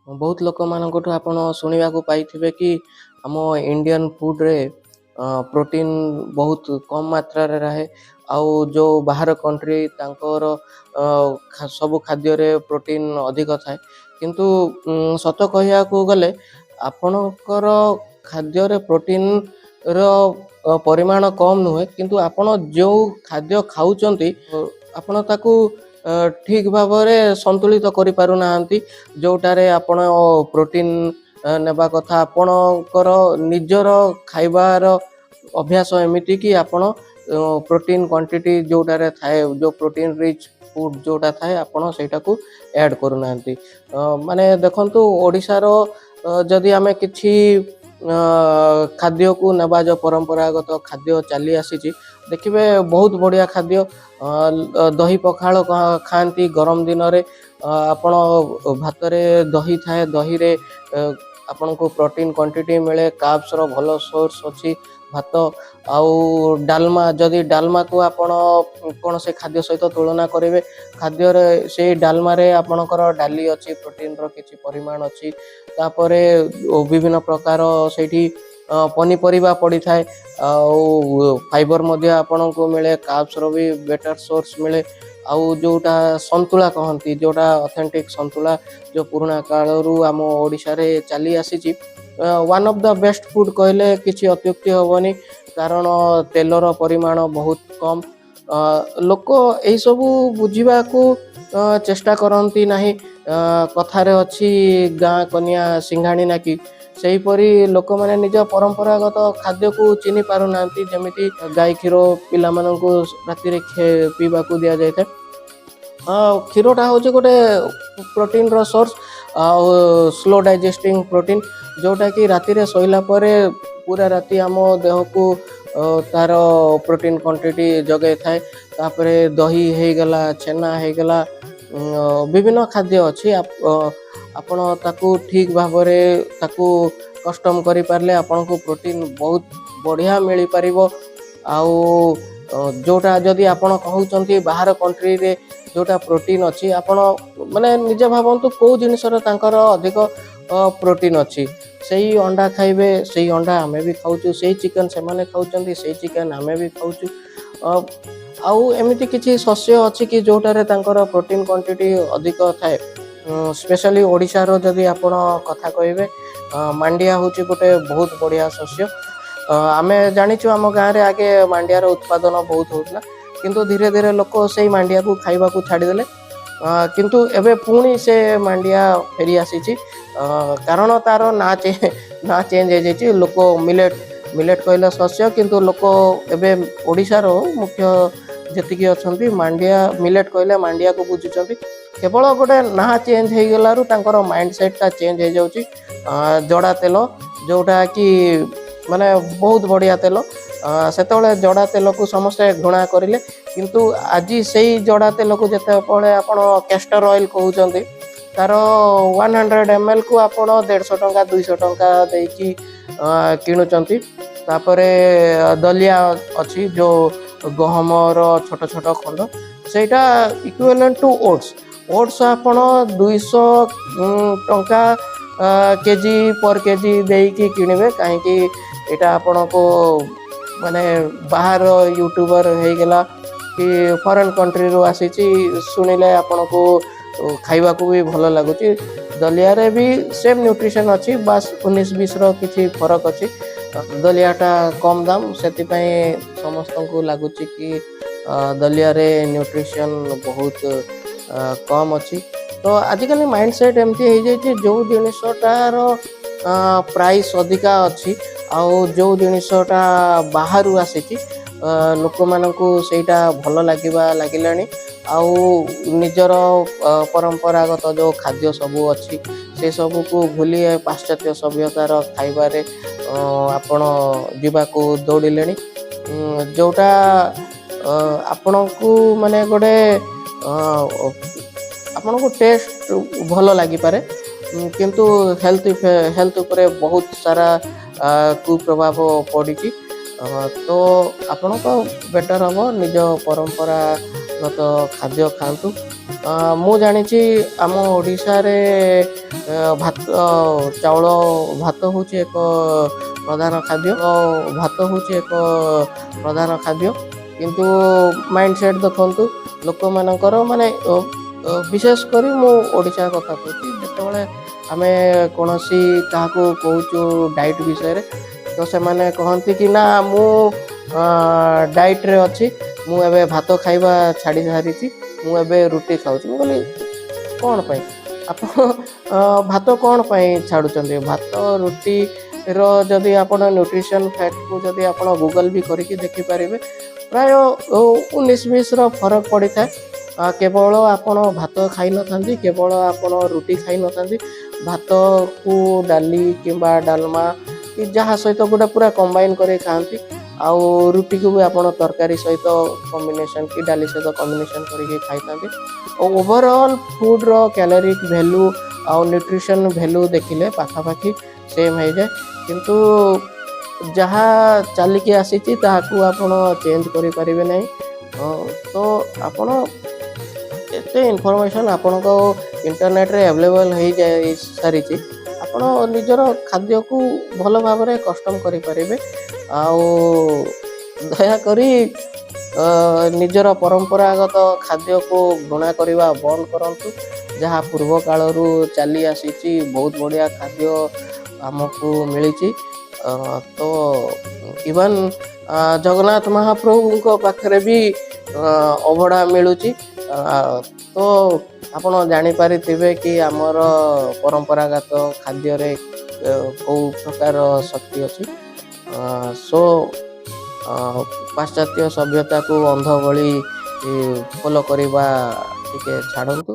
बहुत लोक मानकठु आपण शुणिबाकू पाइथिबे कि आम इंडियन फूड रे प्रोटीन बहुत कम मात्रा रे रहे। आउ जो बाहर कंट्री तांकर सब खाद्य रे प्रोटीन अधिक थाए। किंतु सत कहिया को गले आपणकर खाद्य रे प्रोटीन रो परिमाण कम नुहे, किंतु आपण जो खाद्य खाउचंती आपण ताकू ठीक भावरे संतुलित करि पारु नाहंती। जोटारे आपण प्रोटीन नेबा कथा आपणकर निजर खाइबार अभ्यास एमिति कि आपण प्रोटीन क्वांटिटी जोटारे थाए, जो प्रोटीन रिच फूड जोटा थाए आपण सेटा को ऐड करू नाहंती। माने देखंतु ओडिसा रो जदि आमे किछि खाद्य को नेबा, जो परंपरागत खाद्य चली आसी देखिए बहुत बढ़िया खाद्य। दही पखाल खाती गरम दिन रे आपण भात रे दही थाए, दही रे आपण को प्रोटीन क्वांटिटी मिले, कार्ब्स रो भलो सोर्स अछि भात। आउ डालमा, जदि डालमा को आपण कौन से खाद्य सहित तुलना करेंगे, खाद्य रे से डालमा रे आपणकर डाली अच्छी प्रोटीन रो किछि परिमाण अच्छी। तापरे विभिन्न प्रकार सेठी पनीपरिबा पड़ी थाए, फाइबर मध्य आपण को मिले, कार्ब्स रो भी बेटर सोर्स मिले। आउ जोटा संतुला कहती, जोटा ऑथेंटिक संतुला जो पुराना कालरू आम ओडिशा रे चली आसी, one of the best food कहले किछि अत्युक्ति हेबनी, कारण तेलर परिमाण बहुत कम। लोक यही सबू बुझा को चेष्टा करती नहीं। कथारे अच्छी गाँ कनिया सिंघाणी नाकी, सेहीपरी लोक मैंने निज परंपरागत खाद्य को चिन्ह पार ना, जमी गाई क्षीर पिला राति पीवा को दि जाए। क्षीरटा हूँ गोटे प्रोटीन रो सोर्स, स्लो डाइजेस्टिंग प्रोटीन, जोटा कि राति रे सोइला परे पूरा राति आम देह को तार प्रोटीन क्वांटिटी जगे थाए। तापरे दही हो गला, छेना हो गला, विभिन्न खाद्य अच्छी। आपण ताकू ठीक भावरे ताकू कस्टम करि पारले आपण को प्रोटीन बहुत बढ़िया मिली पारिबो। आउ जोटा जदि आपण कहउचंती बाहर कंट्री रे जोटा प्रोटीन अच्छी, आपण माने निजे भावंतु को जिनिसर तांकर अधिक प्रोटीन अच्छी। सही अंडा खाइबे, सही अंडा आमे भी खाउचु, सही चिकन से माने खाउचंती, सही चिकन आमे भी खाउचु। आउ एमिति किछि शस्य अच्छी कि जोटारे तांकर प्रोटीन क्वांटिटी अधिक थाए। स्पेशली ओडिशा रो जदि आपण कथा कहिबे, मांडिया होची गोटे बहुत बढ़िया शस्य। आमे जानिछु आम गाँव रे आगे मांडिया रो उत्पादन बहुत होतला, किंतु धीरे धीरे लोक से मांडिया को खाइबा को छाड़ी देले। किंतु एबे पुणी से मांडिया फेरी आसी, कारण तार ना चेंज हो जाइए। लोक मिलेट कहले शस्य, किंतु लोक एबे ओडिशा रो मुख्य जेतिकी अछंती मांडिया मिलेट कहले मांडिया को बुझुचंती। केवल गोटे ना चेंज हो गलारू तांकर माइंडसेट टा चेंज हो जाउची। जड़ा तेल जोटा कि माने बहुत बढ़िया तेल, सेतबेले जड़ा तेल को समस्ते घृणा करिले, किंतु आज से जड़ा तेल को जेतेबेले आपण कैस्टर ऑयल कहउचंती, तार 100 ml को आपण 150 टंका 200 टंका देकी किणुचंती। तापरे दलिया अच्छी जो गहमर छोट छोट खंड, सेटा इक्विवेलेंट टू ओट्स आपण 200 टंका केजी पर केजी देकी किणवे। कहीं एटा आपण को माने बाहर यूट्यूबर हो गला कि फॉरेन कंट्री रो आसी शुणिले आपण को खाइबा को भी भल लगुच। दलिया रे भी सेम न्यूट्रिशन अच्छी, बास 19-20 रो किछि फरक अच्छी। दलियाटा कम दाम, से समस्त को लगुच कि दलिया रे न्यूट्रिशन बहुत कम अच्छी। तो आजिकल माइंडसेट एमती हो जाए, जो जिनसटार प्राइस अधिका अच्छी, आउ जो जिनसटा बाहर आसी लोक मानकू सेटा भल लगिलानी। आउ निजर परंपरागत जो खाद्य सबू अच्छी से सबू को भूली पाश्चात्य सभ्यतार खाइबारे आपण जीवाको दौड़िले। जोटा आपण को माने गोटे आपण को टेस्ट भल लगी पारे, किंतु हेल्थ उपरे बहुत सारा कुप्रभाव पड़ी। तो आपण को बेटर हम निज परंपरागत खाद्य खातु। ମୁଁ ଜାଣିଛି ଆମ ଓଡ଼ିଶାରେ ଭାତ ଚାଉଳ ଭାତ ହେଉଛି ଏକ ପ୍ରଧାନ ଖାଦ୍ୟ। ଭାତ ହେଉଛି ଏକ ପ୍ରଧାନ ଖାଦ୍ୟ, କିନ୍ତୁ ମାଇଣ୍ଡ ସେଟ୍ ଦେଖନ୍ତୁ ଲୋକମାନଙ୍କର ମାନେ ବିଶେଷ କରି ମୁଁ ଓଡ଼ିଶା କଥା କହୁଛି। ଯେତେବେଳେ ଆମେ କୌଣସି କାହାକୁ କହୁଛୁ ଡାଇଟ୍ ବିଷୟରେ, ତ ସେମାନେ କହନ୍ତି କି ନା ମୁଁ ଡାଇଟ୍ରେ ଅଛି, ମୁଁ ଏବେ ଭାତ ଖାଇବା ଛାଡ଼ି ସାରିଛି, ମୁଁ ଏବେ ରୁଟି ଖାଉଛି। ମୁଁ କହିଲି କ'ଣ ପାଇଁ ଆପଣ ଭାତ କ'ଣ ପାଇଁ ଛାଡ଼ୁଛନ୍ତି? ଭାତ ରୁଟିର ଯଦି ଆପଣ ନ୍ୟୁଟ୍ରିସନ୍ ଫ୍ୟାକ୍ଟକୁ ଯଦି ଆପଣ ଗୁଗଲ୍ ବି କରିକି ଦେଖିପାରିବେ, ପ୍ରାୟ 19-20ର ଫରକ ପଡ଼ିଥାଏ। କେବଳ ଆପଣ ଭାତ ଖାଇନଥାନ୍ତି, କେବଳ ଆପଣ ରୁଟି ଖାଇନଥାନ୍ତି, ଭାତକୁ ଡାଲି କିମ୍ବା ଡାଲମା କି ଯାହା ସହିତ ଗୋଟେ ପୁରା କମ୍ବାଇନ୍ କରି ଖାଆନ୍ତି। ଆଉ ରୁଟିକୁ ବି ଆପଣ ତରକାରୀ ସହିତ କମ୍ବିନେସନ୍ କି ଡାଲି ସହିତ କମ୍ବିନେସନ୍ କରିକି ଖାଇଥାନ୍ତି। ଆଉ ଓଭରଅଲ୍ ଫୁଡ଼୍ର କ୍ୟାଲୋରିକ୍ ଭ୍ୟାଲ୍ୟୁ ଆଉ ନ୍ୟୁଟ୍ରିସନ୍ ଭ୍ୟାଲ୍ୟୁ ଦେଖିଲେ ପାଖାପାଖି ସେମ୍ ହେଇଯାଏ। କିନ୍ତୁ ଯାହା ଚାଲିକି ଆସିଛି ତାହାକୁ ଆପଣ ଚେଞ୍ଜ କରିପାରିବେ ନାହିଁ। ତ ଆପଣ ଏତେ ଇନଫର୍ମେସନ୍ ଆପଣଙ୍କ ଇଣ୍ଟରନେଟ୍ରେ ଆଭେଲେବଲ୍ ହେଇଯାଇ ସାରିଛି, ଆପଣ ନିଜର ଖାଦ୍ୟକୁ ଭଲ ଭାବରେ କଷ୍ଟମ୍ କରିପାରିବେ। ଆଉ ଦୟାକରି ନିଜର ପରମ୍ପରାଗତ ଖାଦ୍ୟକୁ ଘୃଣା କରିବା ବନ୍ଦ କରନ୍ତୁ। ଯାହା ପୂର୍ବ କାଳରୁ ଚାଲି ଆସିଛି, ବହୁତ ବଢ଼ିଆ ଖାଦ୍ୟ ଆମକୁ ମିଳିଛି। ତ ଇଭନ୍ ଜଗନ୍ନାଥ ମହାପ୍ରଭୁଙ୍କ ପାଖରେ ବି ଅଭଡ଼ା ମିଳୁଛି। ତ ଆପଣ ଜାଣିପାରିଥିବେ କି ଆମର ପରମ୍ପରାଗତ ଖାଦ୍ୟରେ କେଉଁ ପ୍ରକାର ଶକ୍ତି ଅଛି। ସୋ ପାଶ୍ଚାତ୍ୟ ସଭ୍ୟତାକୁ ଅନ୍ଧ ଭଳି ଫଲୋ କରିବା ଟିକେ ଛାଡ଼ନ୍ତୁ।